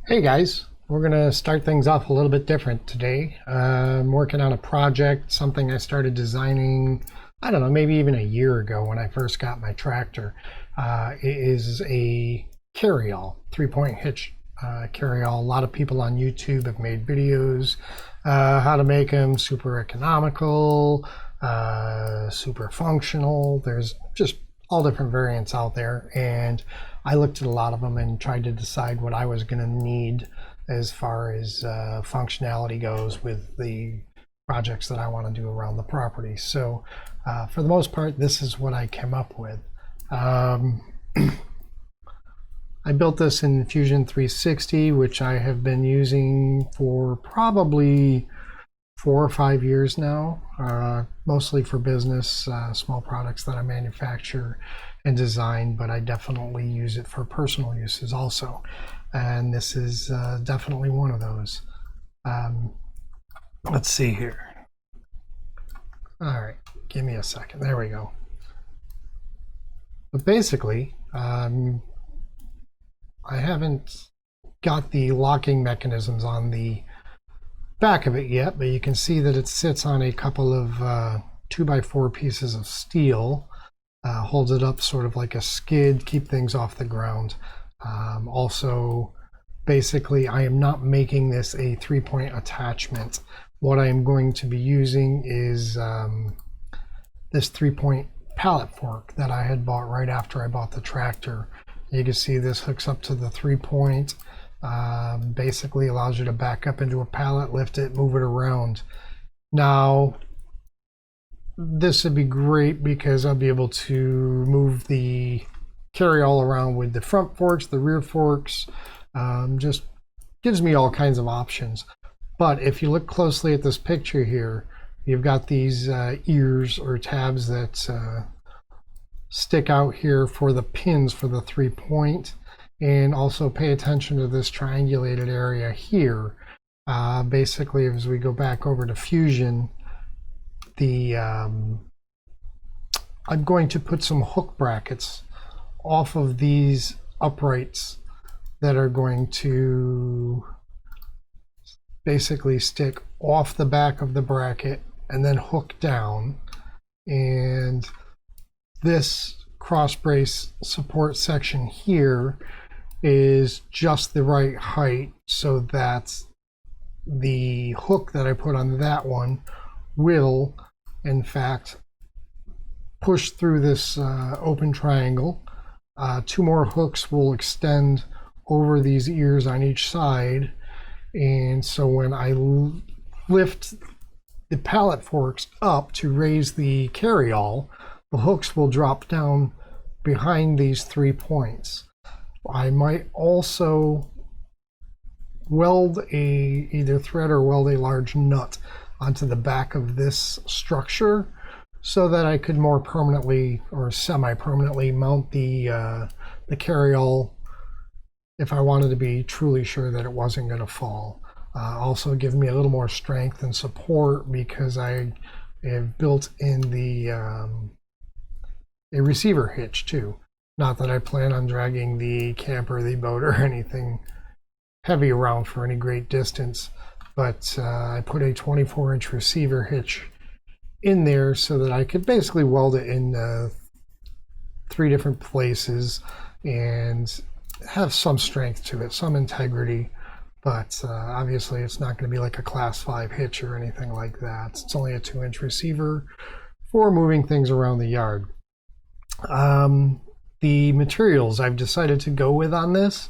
Hey guys, we're going to start things off a little bit different today. I'm working on a project, something I started designing, I don't know, maybe even a year ago when I first got my tractor. It is a carryall, three-point hitch carryall. A lot of people on YouTube have made videos how to make them super economical, super functional. There's just all different variants out there, and I looked at a lot of them and tried to decide what I was going to need as far as functionality goes with the projects that I want to do around the property. So for the most part, this is what I came up with. I built this in Fusion 360, which I have been using for probably 4 or 5 years now, mostly for business, small products that I manufacture and design, but I definitely use it for personal uses also. And this is definitely one of those. Let's see here. All right, give me a second. There we go. But basically, I haven't got the locking mechanisms on the back of it yet, but you can see that it sits on a couple of 2x4 pieces of steel, holds it up sort of like a skid, keep things off the ground. Also, basically, I am not making this a three-point attachment. What I am going to be using is this three-point pallet fork that I had bought right after I bought the tractor. You can see this hooks up to the three-point. Basically allows you to back up into a pallet, lift it, move it around. Now, this would be great because I'll be able to move the carryall around with the front forks, the rear forks. Just gives me all kinds of options. But if you look closely at this picture here, you've got these ears or tabs that stick out here for the pins for the three-point. And also pay attention to this triangulated area here. Basically, as we go back over to Fusion, I'm going to put some hook brackets off of these uprights that are going to basically stick off the back of the bracket and then hook down. And this cross brace support section here is just the right height so that the hook that I put on that one will in fact push through this open triangle. Two more hooks will extend over these ears on each side, and so when I lift the pallet forks up to raise the carryall, the hooks will drop down behind these 3 points. I might also weld either thread or weld a large nut onto the back of this structure so that I could more permanently or semi-permanently mount the carryall if I wanted to be truly sure that it wasn't going to fall. Also give me a little more strength and support because I have built in the a receiver hitch too. Not that I plan on dragging the camper, the boat, or anything heavy around for any great distance, but I put a 24-inch receiver hitch in there so that I could basically weld it in 3 different places and have some strength to it, some integrity, but obviously it's not going to be like a class 5 hitch or anything like that. It's only a 2-inch receiver for moving things around the yard. The materials I've decided to go with on this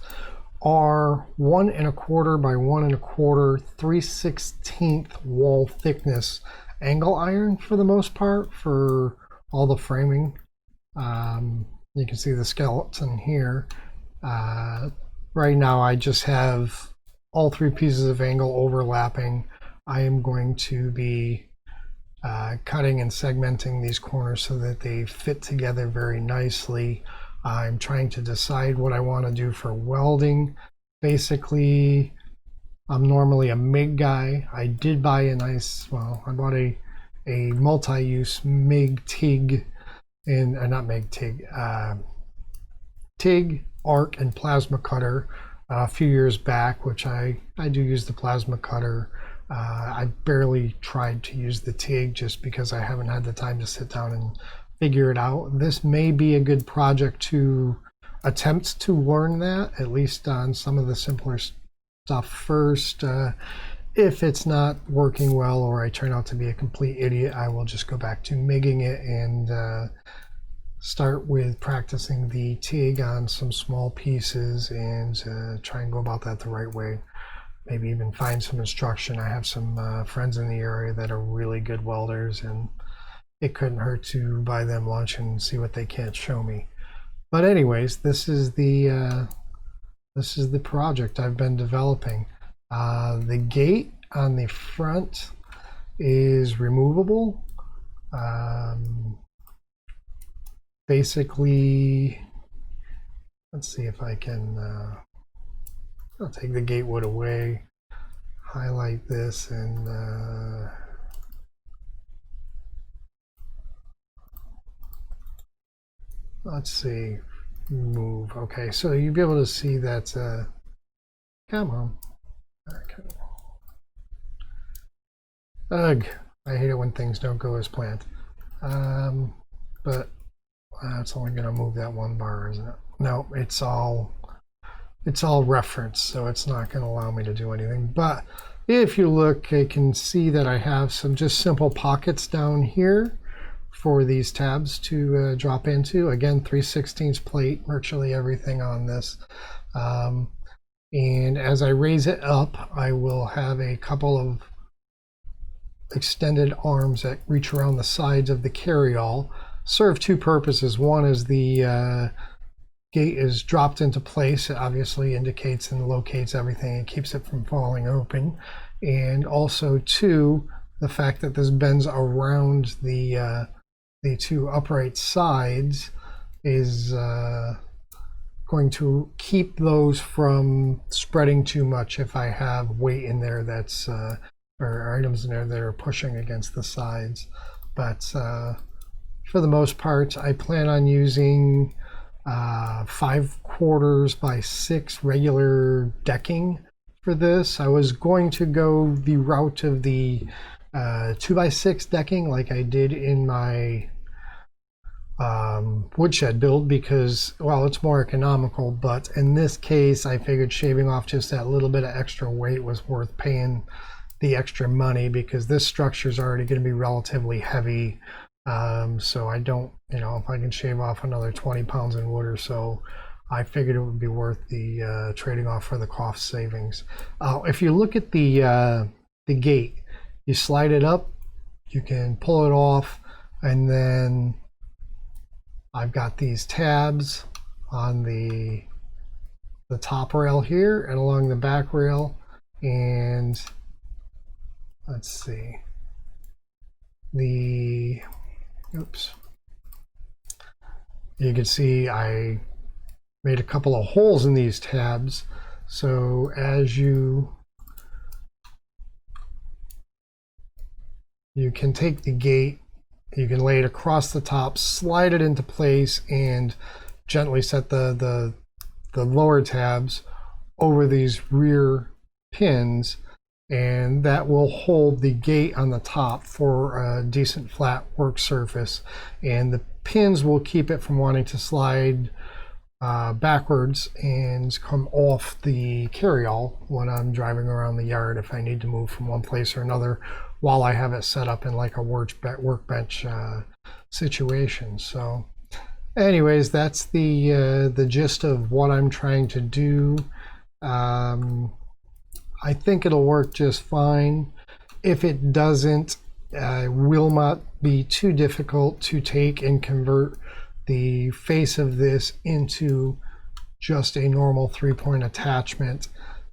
are 1 1/4 by 1 1/4 3/16 wall thickness angle iron for the most part for all the framing. You can see the skeleton here. Right now I just have all 3 pieces of angle overlapping. I am going to be cutting and segmenting these corners so that they fit together very nicely. I'm trying to decide what I want to do for welding. Basically, I'm normally a MIG guy. I did buy a nice, well, I bought a multi-use MIG TIG, and not MIG TIG, TIG, arc, and plasma cutter a few years back, which I do use the plasma cutter. I barely tried to use the TIG just because I haven't had the time to sit down and figure it out. This may be a good project to attempt to learn that, at least on some of the simpler stuff first. If it's not working well or I turn out to be a complete idiot, I will just go back to MIGging it and start with practicing the TIG on some small pieces and try and go about that the right way. Maybe even find some instruction. I have some friends in the area that are really good welders, and it couldn't hurt to buy them lunch and see what they can't show me. But anyways, this is the project I've been developing. The gate on the front is removable. Basically, let's see if I can, I'll take the gate wood away, highlight this, and let's see, move. Okay, so you'll be able to see that, come on. Okay. Ugh, I hate it when things don't go as planned. But it's only going to move that one bar, isn't it? No, it's all reference, so it's not going to allow me to do anything. But if you look, you can see that I have some just simple pockets down here for these tabs to drop into. Again, 3/16 plate, virtually everything on this. And as I raise it up, I will have a couple of extended arms that reach around the sides of the carryall. Serve two purposes. One is the gate is dropped into place. It obviously indicates and locates everything. It keeps it from falling open. And also, two, the fact that this bends around the two upright sides is going to keep those from spreading too much if I have weight in there that's or items in there that are pushing against the sides. But for the most part, I plan on using 5/4 by 6 regular decking for this. I was going to go the route of the 2x6 decking like I did in my woodshed build because, well, it's more economical, but in this case I figured shaving off just that little bit of extra weight was worth paying the extra money because this structure is already going to be relatively heavy. So I don't, if I can shave off another 20 pounds in wood or so, I figured it would be worth the trading off for the cost savings. If you look at the gate, you slide it up, you can pull it off, and then I've got these tabs on the top rail here and along the back rail, and let's see, oops, you can see I made a couple of holes in these tabs, so as you can take the gate, you can lay it across the top, slide it into place, and gently set the lower tabs over these rear pins, and that will hold the gate on the top for a decent flat work surface. And the pins will keep it from wanting to slide backwards and come off the carryall when I'm driving around the yard if I need to move from one place or another while I have it set up in like a workbench situation. So anyways, that's the gist of what I'm trying to do. I think it'll work just fine. If it doesn't, it will not be too difficult to take and convert the face of this into just a normal 3-point attachment.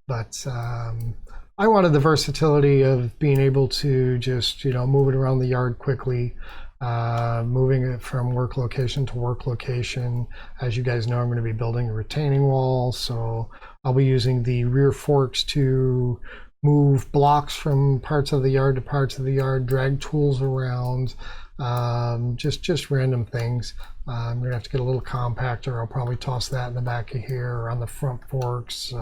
But I wanted the versatility of being able to just, move it around the yard quickly, moving it from work location to work location. As you guys know, I'm going to be building a retaining wall, so I'll be using the rear forks to move blocks from parts of the yard to parts of the yard, drag tools around, just random things. I'm gonna have to get a little compactor. I'll probably toss that in the back of here or on the front forks.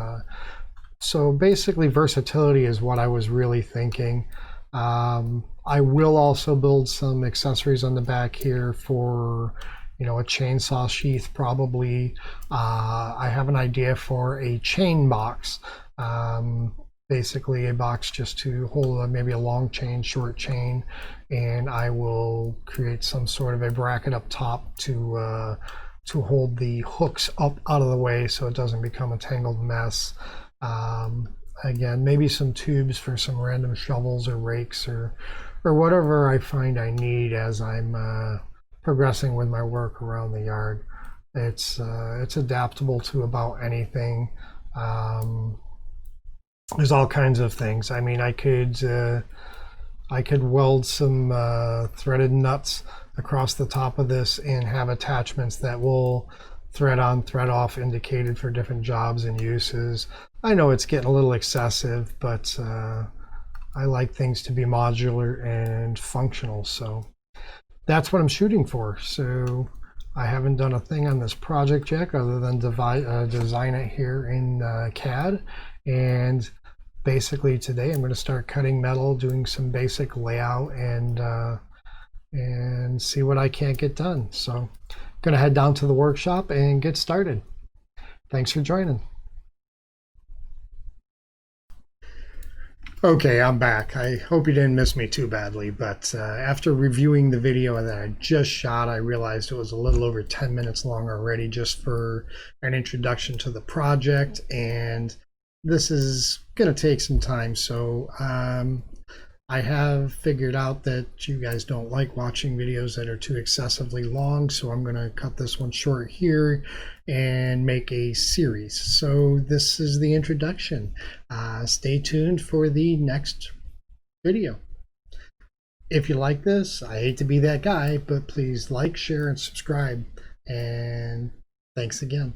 So basically versatility is what I was really thinking. I will also build some accessories on the back here for, you know, a chainsaw sheath probably. I have an idea for a chain box. Basically a box just to hold maybe a long chain, short chain, and I will create some sort of a bracket up top to hold the hooks up out of the way so it doesn't become a tangled mess. Again, maybe some tubes for some random shovels or rakes or whatever I find I need as I'm progressing with my work around the yard. It's adaptable to about anything. There's all kinds of things. I mean, I could weld some threaded nuts across the top of this and have attachments that will thread on, thread off, indicated for different jobs and uses. I know it's getting a little excessive, but I like things to be modular and functional, so that's what I'm shooting for. So I haven't done a thing on this project yet other than design it here in CAD, and basically today I'm going to start cutting metal, doing some basic layout, and see what I can't get done. So I'm going to head down to the workshop and get started. Thanks for joining. Okay, I'm back. I hope you didn't miss me too badly, but after reviewing the video that I just shot, I realized it was a little over 10 minutes long already just for an introduction to the project, and this is going to take some time. So I have figured out that you guys don't like watching videos that are too excessively long, so I'm going to cut this one short here and make a series. So this is the introduction. Stay tuned for the next video. If you like this, I hate to be that guy, but please like, share, and subscribe. And thanks again.